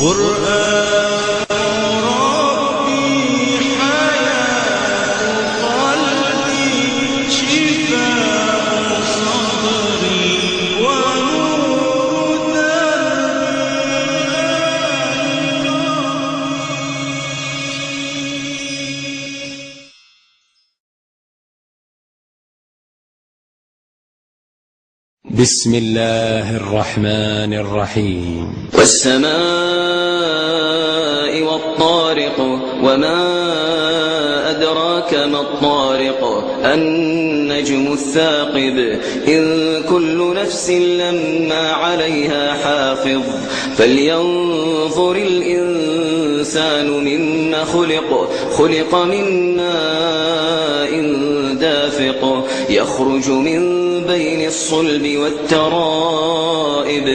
قرآن ربي حياة قلبي شفاء صدري ونور دربي. بسم الله الرحمن الرحيم. والسماء والطارق وما أدراك ما الطارق النجم الثاقب إن كل نفس لما عليها حافظ فلينظر الإنسان مما خلق من ماء دافق يخرج من بين الصلب والترائب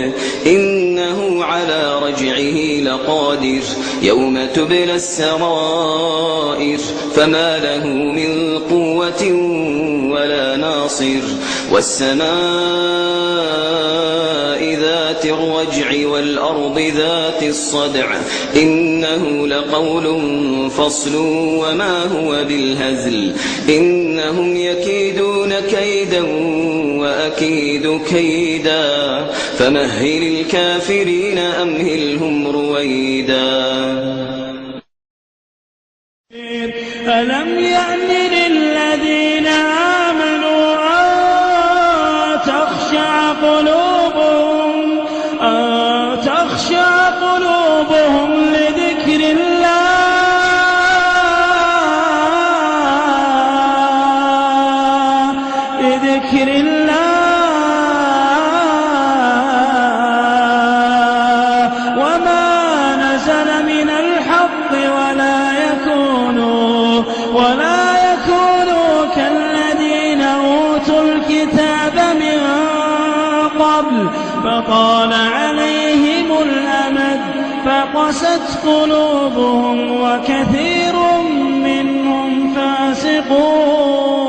إنه على رجعه لقادر يوم تبلى السرائر فما له من قوة ولا ناصر والسماء ذات الرجع والأرض ذات الصدع إنه لقول فصل وما هو بالهزل إنهم يكيدون كيدا وأكيد كيدا فمهل الكافرين أمهلهم رويدا. ألم يأن للذين آمنوا أن تخشع قلوبهم لذكر الله وما نزل من الحق ولا يكونوا كالذين أوتوا الكتاب من قبل فطال عليهم الأمد فقست قلوبهم وكثير منهم فاسقون.